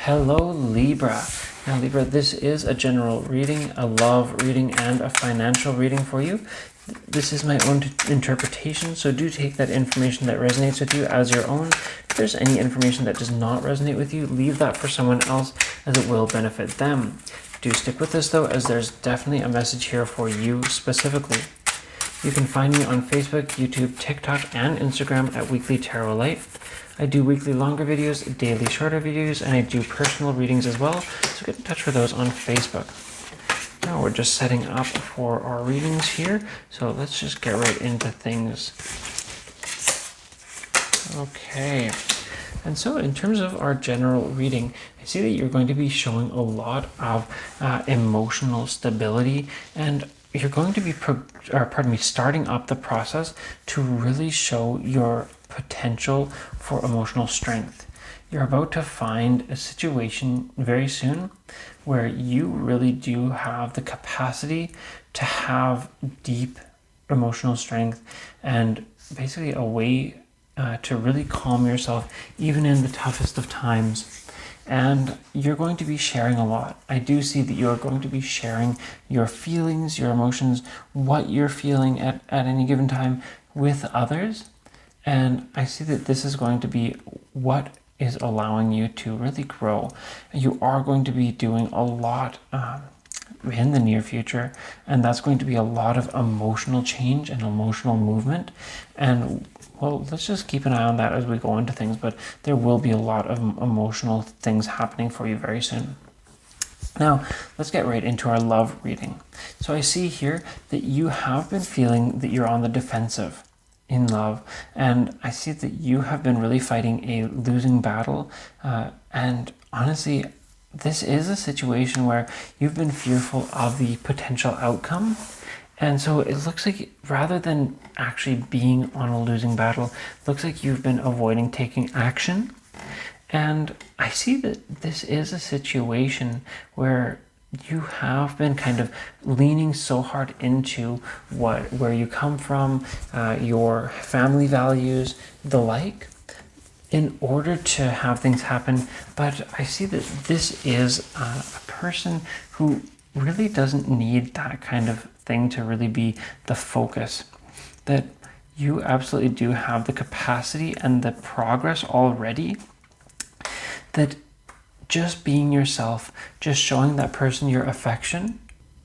Hello, Libra. Now, Libra, this is a general reading, a love reading, and a financial reading for you. This is my own interpretation, so do take that information that resonates with you as your own. If there's any information that does not resonate with you, leave that for someone else, as it will benefit them. Do stick with this, though, as there's definitely a message here for you specifically. You can find me on Facebook, YouTube, TikTok, and Instagram at Weekly Tarot Light. I do weekly longer videos, daily shorter videos, and I do personal readings as well, so get in touch with those on Facebook. Now we're just setting up for our readings here, so let's just get right into things. Okay, and so in terms of our general reading, I see that you're going to be showing a lot of emotional stability, and you're going to be, starting up the process to really show your potential for emotional strength. You're about to find a situation very soon where you really do have the capacity to have deep emotional strength and basically a way to really calm yourself even in the toughest of times. And you're going to be sharing a lot. I do see that you're going to be sharing your feelings, your emotions, what you're feeling at any given time with others. And I see that this is going to be what is allowing you to really grow. You are going to be doing a lot in the near future, and that's going to be a lot of emotional change and emotional movement. And well, let's just keep an eye on that as we go into things, but there will be a lot of emotional things happening for you very soon. Now, let's get right into our love reading. So I see here that you have been feeling that you're on the defensive in love, and I see that you have been really fighting a losing battle, and honestly, this is a situation where you've been fearful of the potential outcome. And so it looks like rather than actually being on a losing battle, it looks like you've been avoiding taking action. And I see that this is a situation where you have been kind of leaning so hard into where you come from, your family values, the like, in order to have things happen. But I see that this is a person who really doesn't need that kind of thing to really be the focus. That you absolutely do have the capacity and the progress already, that just being yourself, just showing that person your affection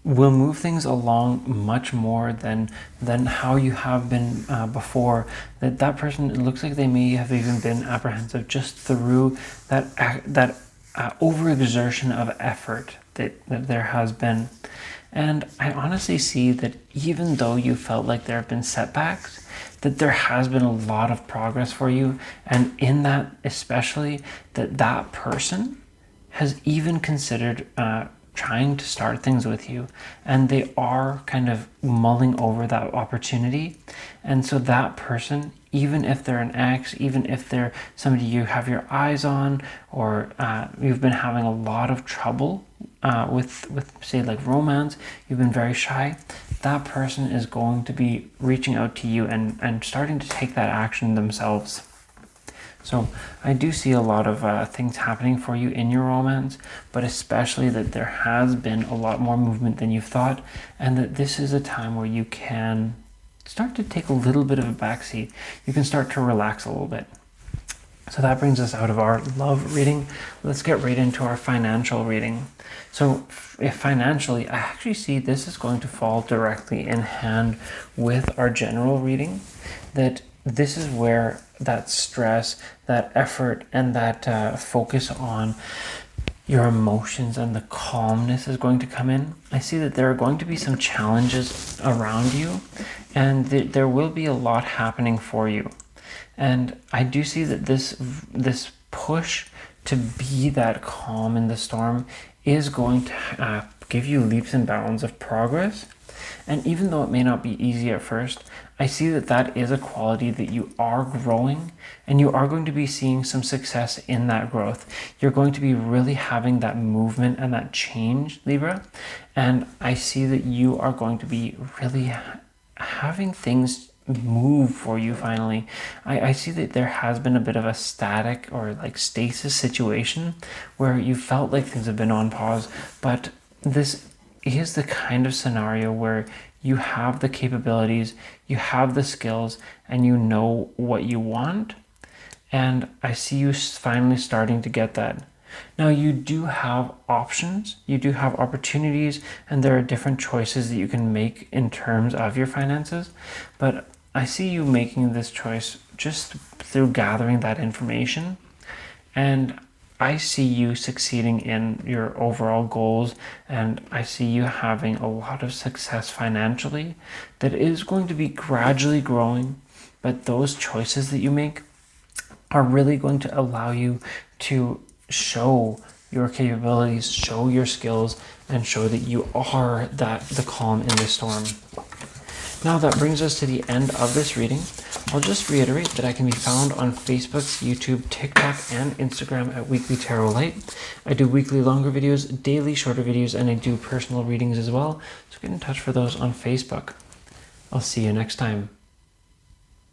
will move things along much more than how you have been before. That person, it looks like they may have even been apprehensive just through that overexertion of effort that there has been. And I honestly see that even though you felt like there have been setbacks, that there has been a lot of progress for you. And in that, especially, that person has even considered trying to start things with you. And they are kind of mulling over that opportunity. And so that person, even if they're an ex, even if they're somebody you have your eyes on, or you've been having a lot of trouble with say like romance, you've been very shy, that person is going to be reaching out to you and starting to take that action themselves. So I do see a lot of things happening for you in your romance, but especially that there has been a lot more movement than you've thought, and that this is a time where you can start to take a little bit of a backseat. You can start to relax a little bit. So that brings us out of our love reading. Let's get right into our financial reading. So if financially, I actually see this is going to fall directly in hand with our general reading, that this is where that stress, that effort, and that focus on your emotions and the calmness is going to come in. I see that there are going to be some challenges around you, and there will be a lot happening for you. And I do see that this push to be that calm in the storm is going to give you leaps and bounds of progress. And even though it may not be easy at first, I see that is a quality that you are growing, and you are going to be seeing some success in that growth. You're going to be really having that movement and that change, Libra. And I see that you are going to be really having things move for you finally. I see that there has been a bit of a static or like stasis situation where you felt like things have been on pause, but this is the kind of scenario where you have the capabilities, you have the skills, and you know what you want. And I see you finally starting to get that. Now, you do have options, you do have opportunities, and there are different choices that you can make in terms of your finances. But I see you making this choice just through gathering that information. And I see you succeeding in your overall goals, and I see you having a lot of success financially that is going to be gradually growing. But those choices that you make are really going to allow you to show your capabilities, show your skills, and show that you are the calm in the storm. Now that brings us to the end of this reading. I'll just reiterate that I can be found on Facebook, YouTube, TikTok, and Instagram at Weekly Tarot Light. I do weekly longer videos, daily shorter videos, and I do personal readings as well. So get in touch for those on Facebook. I'll see you next time.